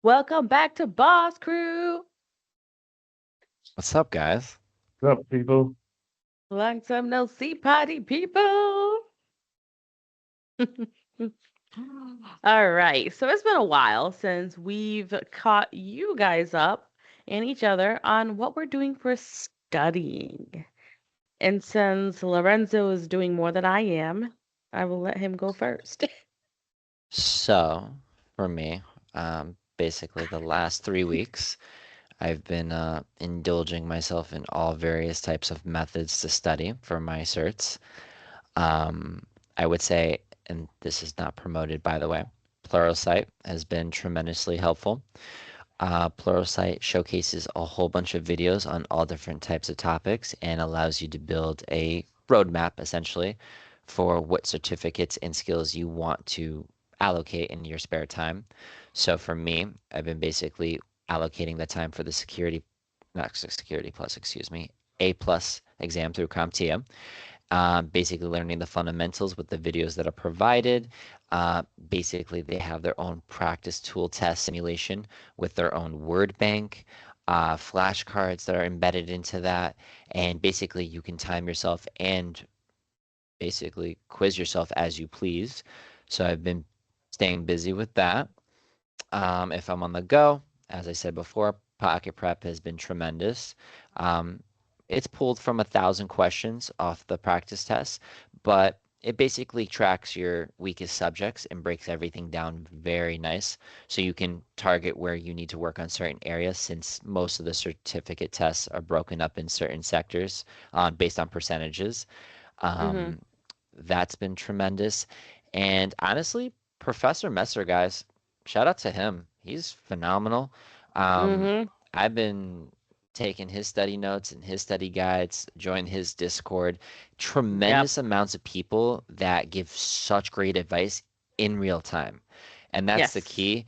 Welcome back to Boss Crew. What's up, guys? What's up, people? Long time no see, party people. All right. So it's been a while since we've caught you guys up and each other on what we're doing for studying. And since Lorenzo is doing more than I am, I will let him go first. So, for me, basically the last 3 weeks, I've been indulging myself in all various types of methods to study for my certs. Um, I would say, and this is not promoted, by the way, Pluralsight has been tremendously helpful. Pluralsight showcases a whole bunch of videos on all different types of topics and allows you to build a roadmap essentially for what certificates and skills you want to allocate in your spare time. So for me, I've been basically allocating the time for the security, not security plus, excuse me, A plus exam through CompTIA, basically learning the fundamentals with the videos that are provided. Basically, they have their own practice tool test simulation with their own word bank, flashcards that are embedded into that. And basically, you can time yourself and basically quiz yourself as you please. So I've been staying busy with that. If I'm on the go, as I said before, Pocket Prep has been tremendous. Um, it's pulled from 1,000 questions off the practice test, but it basically tracks your weakest subjects and breaks everything down very nice. So you can target where you need to work on certain areas since most of the certificate tests are broken up in certain sectors based on percentages. Mm-hmm. Um, that's been tremendous. And honestly, Professor Messer, guys, shout out to him. He's phenomenal. Um, Mm-hmm. I've been taking his study notes and his study guides, join his Discord. Yep. Tremendous amounts of people that give such great advice in real time. And that's the Yes. key.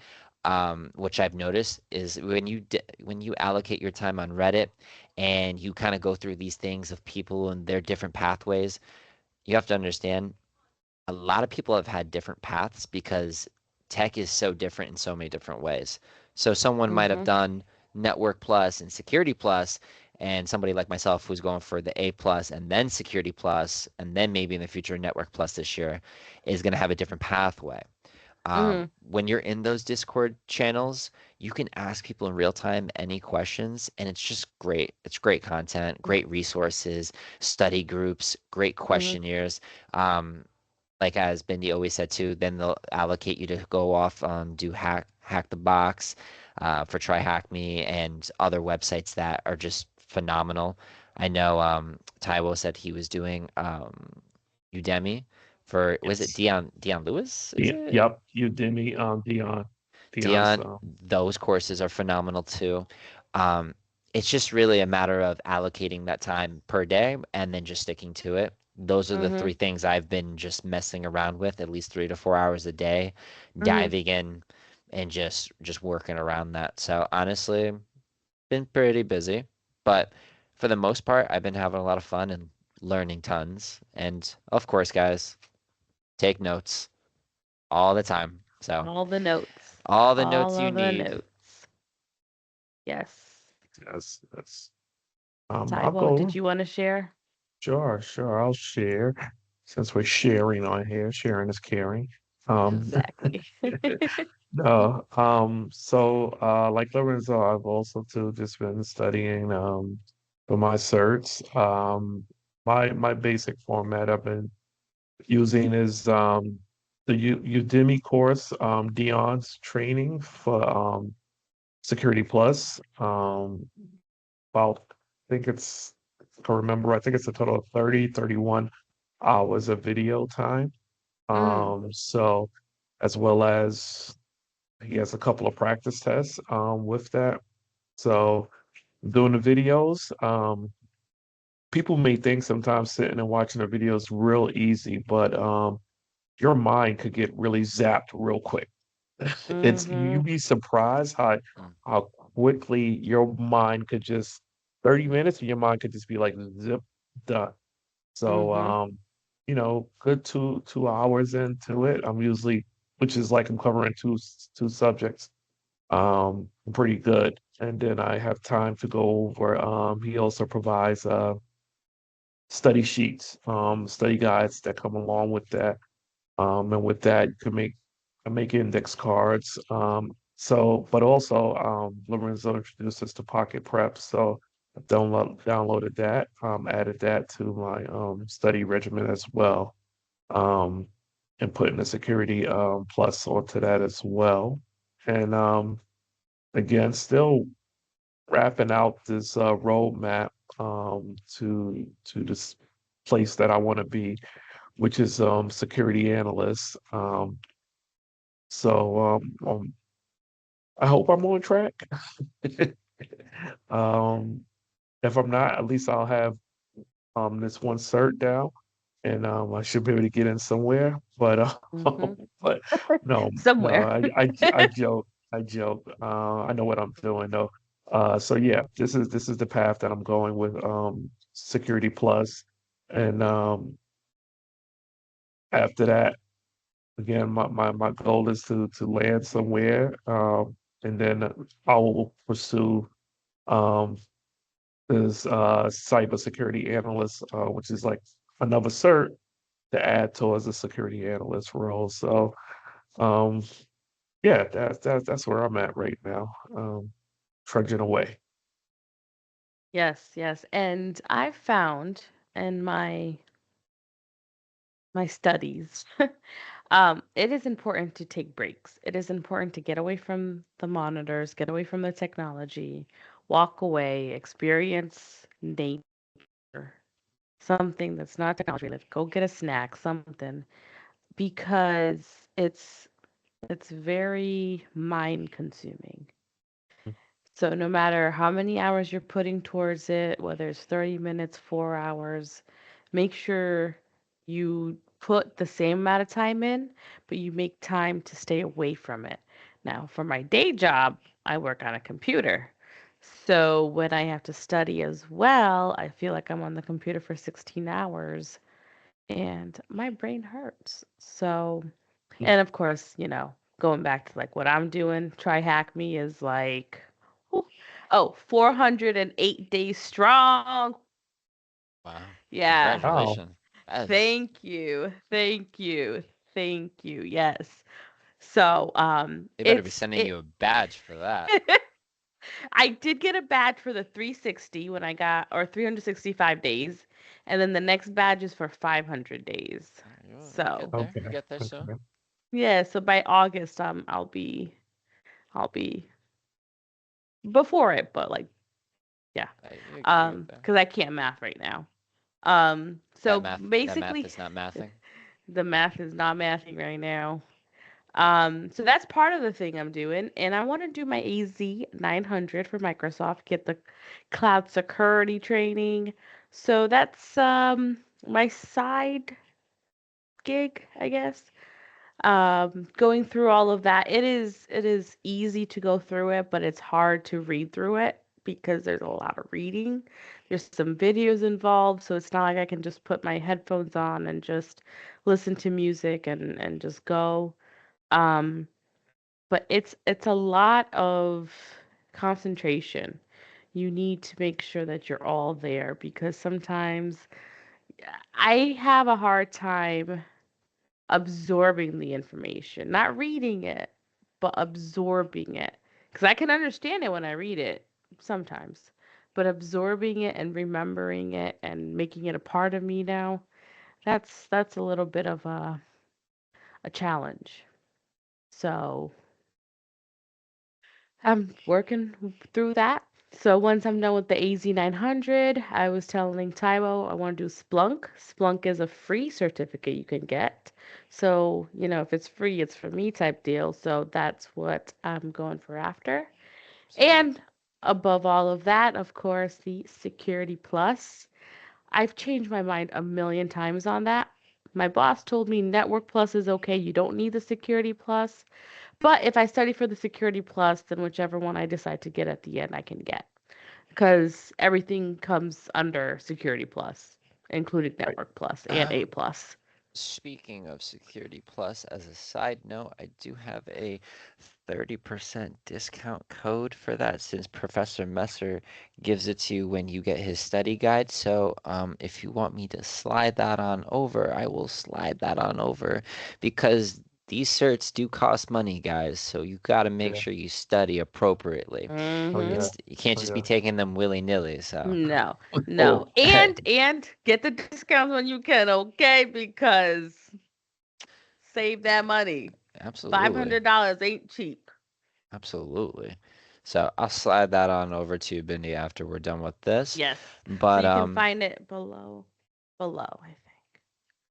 Which I've noticed is when you allocate your time on Reddit and you kind of go through these things of people and their different pathways, you have to understand a lot of people have had different paths because tech is so different in so many different ways. So someone might have Mm-hmm. done network plus and security plus, and somebody like myself who's going for the A plus and then security plus, and then maybe in the future network plus this year is going to have a different pathway. Mm-hmm. When you're in those Discord channels, you can ask people in real time any questions, and it's just great. It's great content, great resources, study groups, great Mm-hmm. questionnaires. Um, like as Bindi always said too, then they'll allocate you to go off do hack the box for Try Hack Me and other websites that are just phenomenal. I know Taiwo said he was doing Udemy for was it Yes. Dion Lewis? Is Yeah, it yep. Udemy, Dion's, Dion? Those courses are phenomenal too. Um, it's just really a matter of allocating that time per day and then just sticking to it. Those are the Mm-hmm. three things I've been just messing around with at least 3 to 4 hours a day, Mm-hmm. diving in and just working around that. So honestly, been pretty busy, but for the most part, I've been having a lot of fun and learning tons. And of course, guys, take notes all the time. So All the notes. all the All notes you of the need. notes. Yes. that's, I'll Taibo, did go. you want to share? Sure, I'll share since we're sharing on here. Sharing is caring. Um, Exactly. no, like Lorenzo, I've also too just been studying, for my certs. My basic format I've been using is the Udemy course, Dion's training for Security Plus. About I think it's if I remember, I think it's a total of 31 hours of video time. Mm, So as well as he has a couple of practice tests with that. So doing the videos, people may think sometimes sitting and watching the videos real easy, but your mind could get really zapped real quick. It's mm-hmm, you'd be surprised Mm. how quickly your mind could just 30 minutes and your mind could just be like zip done. So mm-hmm, good two hours into it. I'm usually which is like I'm covering two subjects. pretty good. And then I have time to go over. He also provides study sheets, study guides that come along with that. And with that, you can make index cards. But also, Lorenzo introduced us to Pocket Prep, so I downloaded that, added that to my study regimen as well, um, and putting the security plus onto that as well. And again, still wrapping out this roadmap to this place that I want to be, which is security analyst. So I hope I'm on track. um, if I'm not, at least I'll have this one cert down, and I should be able to get in somewhere. But Hmm. but no, no, Somewhere. I joke, I joke. I know what I'm doing though. So yeah, this is the path that I'm going with Security Plus, and after that, again, my goal is to land somewhere, and then I will pursue um this cybersecurity analyst, which is like another cert to add towards the security analyst role. So um yeah, that's where I'm at right now. Trudging away. Yes, yes. And I've found in my studies, it is important to take breaks. It is important to get away from the monitors, get away from the technology, walk away, experience nature, something that's not technology related. Go get a snack, something, because it's very mind consuming. So no matter how many hours you're putting towards it, whether it's 30 minutes, 4 hours, make sure you put the same amount of time in, but you make time to stay away from it. Now, for my day job, I work on a computer. So when I have to study as well, I feel like I'm on the computer for 16 hours and my brain hurts. So, and of course, going back to like what I'm doing, try hack me is like, whew, oh, 408 days strong. Wow. Yeah. Wow. Congratulations. That is, Thank you. Thank you. Thank you. Yes. So, they better be it's sending it you a badge for that. I did get a badge for the 360 when I got or 365 days, and then the next badge is for 500 days. You'll So, get there. Okay. You'll get there soon. Okay. yeah, so by August, I'll be before it, but like, yeah, You get there. because I can't math right now. That So math basically, is not mathing. the math is not mathing right now. So that's part of the thing I'm doing, and I want to do my AZ 900 for Microsoft, get the cloud security training. So that's my side gig, I guess. Going through all of that, it is easy to go through it, but it's hard to read through it because there's a lot of reading. There's some videos involved, so it's not like I can just put my headphones on and just listen to music and just go. Um, but it's a lot of concentration. You need to make sure that you're all there because sometimes I have a hard time absorbing the information, not reading it, but absorbing it. Because I can understand it when I read it sometimes, but absorbing it and remembering it and making it a part of me now, that's a little bit of a challenge. So I'm working through that. So once I'm done with the AZ 900, I was telling Tybo I want to do Splunk. Splunk is a free certificate you can get. So, if it's free, it's for me type deal. So that's what I'm going for after. Same. And above all of that, of course, the Security Plus. I've changed my mind a million times on that. My boss told me Network Plus is okay. You don't need the Security Plus. But if I study for the Security Plus, then whichever one I decide to get at the end, I can get. Because everything comes under Security Plus, including Right. Network Plus and A Plus. Speaking of Security Plus, as a side note, I do have a 30% discount code for that since Professor Messer gives it to you when you get his study guide. So, if you want me to slide that on over, I will slide that on over because these certs do cost money, guys. So you got to make Yeah. sure you study appropriately. Oh Mm-hmm. yeah. You can't Oh just be yeah. taking them willy-nilly. So, No, no. Oh, And get the discounts when you can, okay? Because save that money. absolutely. $500 ain't cheap. Absolutely. So I'll slide that on over to you, Bindi, after we're done with this. Yes. So But you can find it below, I think.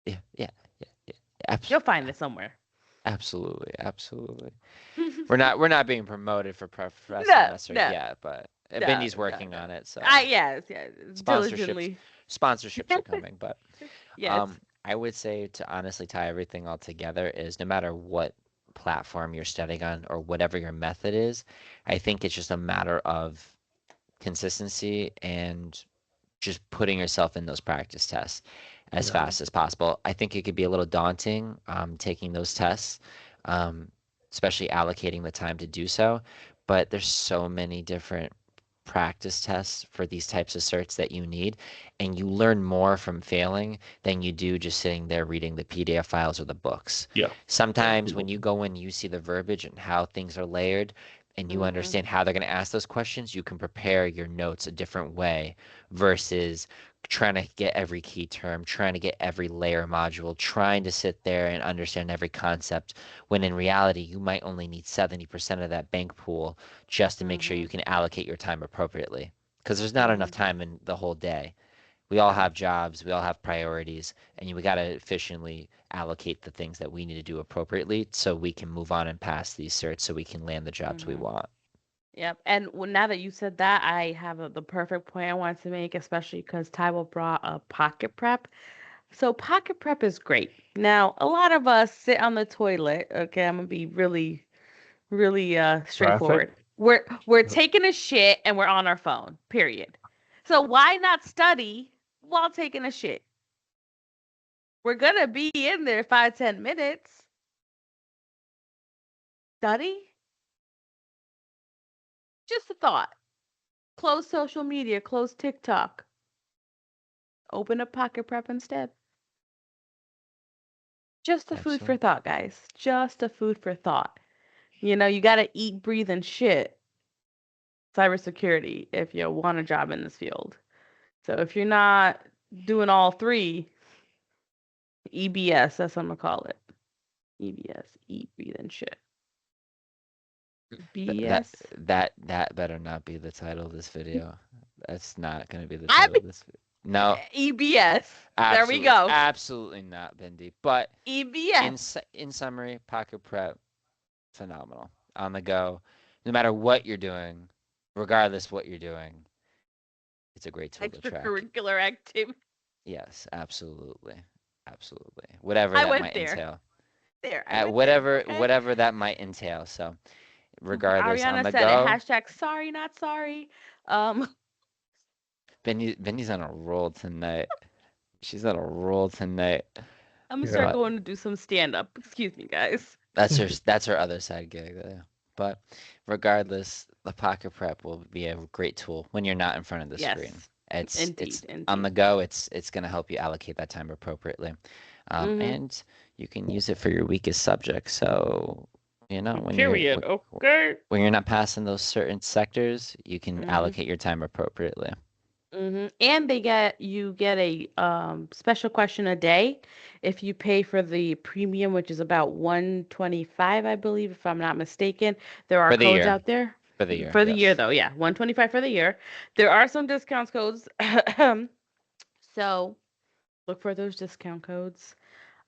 yeah, yeah, yeah, yeah. You'll find it somewhere. Absolutely, absolutely. We're not being promoted for Professor No, Messer no, yet, but no, Bindi's no, working no. on it, so Yes, sponsorships diligently. sponsorships are coming. But Yes. I would say to honestly tie everything all together is no matter what platform you're studying on or whatever your method is, I think it's just a matter of consistency and just putting yourself in those practice tests as yeah. fast as possible. I think it could be a little daunting taking those tests, um, especially allocating the time to do so. But there's so many different practice tests for these types of certs that you need, and you learn more from failing than you do just sitting there reading the PDF files or the books. Yeah. Sometimes when you Absolutely. go in, you see the verbiage and how things are layered, and you Mm-hmm. understand how they're going to ask those questions, you can prepare your notes a different way versus trying to get every key term, trying to get every layer module, trying to sit there and understand every concept, when in reality, you might only need 70% of that bank pool just to make sure Mm-hmm. you can allocate your time appropriately. Because there's not enough Mm-hmm. time in the whole day. We all No. have jobs, we all have priorities, and we got to efficiently allocate the things that we need to do appropriately so we can move on and pass these certs so we can land the jobs we Mm-hmm. want. Yep. And now that you said that, I have the perfect point I wanted to make, especially because Taiwo brought a pocket prep. So pocket prep is great. Now, a lot of us sit on the toilet. Okay, I'm gonna be really Graphic. straightforward. We're taking a shit and we're on our phone. Period. So why not study while taking a shit? We're gonna be in there 5, 10 minutes. Study? Just a thought. Close social media, close TikTok. Open a pocket prep instead. Just a food for Absolutely. thought, guys. Just a food for thought. You gotta eat, breathe, and shit cybersecurity if you want a job in this field. So if you're not doing all three, EBS, that's what I'm gonna call it. EBS, eat, breathe, and shit. Th- That BS. that better not be the title of this video. That's not going to be the I title mean of this video. No, EBS. There we absolutely, go. absolutely not, Bindi. But EBS. in summary, Pocket Prep, phenomenal. On the go, no matter what you're doing, regardless what you're doing, it's a great tool to track. Extracurricular activity. Yes, absolutely, absolutely. Whatever I that went might there. entail, I at went there. Okay. whatever that might entail. So, regardless, on Ariana the said it. go, Hashtag sorry, not sorry. Um, Bindi's on a roll tonight. She's on a roll tonight. I'm gonna start Yeah. But going to do some stand up. Excuse me, guys. that's her other side gig there. But regardless, the Pocket Prep will be a great tool when you're not in front of the screen. Yes. It's Indeed, on the indeed. go. It's gonna help you allocate that time appropriately, Mm-hmm. and you can use it for your weakest subject. So when Period. Okay. when you're not passing those certain sectors, you can Mm-hmm. allocate your time appropriately. Mm-hmm. And you get a special question a day if you pay for the premium, which is about 125, I believe, if I'm not mistaken. There are For the codes year. out there For the year, for the year yes. though. Yeah, 125 for the year. There are some discount codes. So look for those discount codes.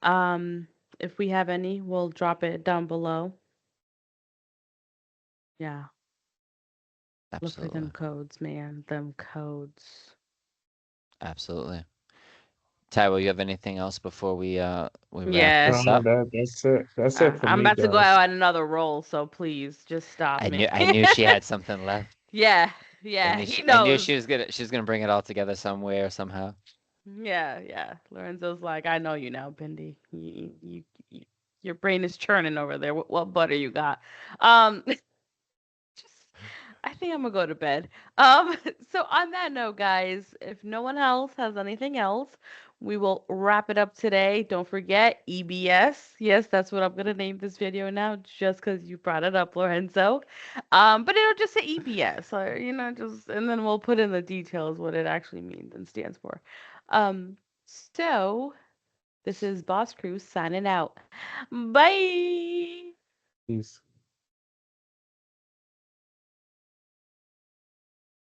Um, if we have any, we'll drop it down below. Yeah, look for them Absolutely. codes, man. Them codes. Absolutely. Ty, will you have anything else before we wrap Yes. this No, up? that's it. That's it for I'm me, about to go guys. out on another roll, so please just stop I me. knew I knew she had something left. Yeah, yeah, he I knew knows. she was gonna bring it all together some way or somehow. Yeah. Lorenzo's like, I know you now, Bindi. You your brain is churning over there. What butter you got? Just I think I'm gonna go to bed. Um, so on that note, guys, if no one else has anything else, we will wrap it up today. Don't forget EBS. Yes, that's what I'm gonna name this video now, just because you brought it up, Lorenzo. But it'll just say EBS, or just and then we'll put in the details what it actually means and stands for. Um, so this is Boss Crew signing out. Bye. Peace.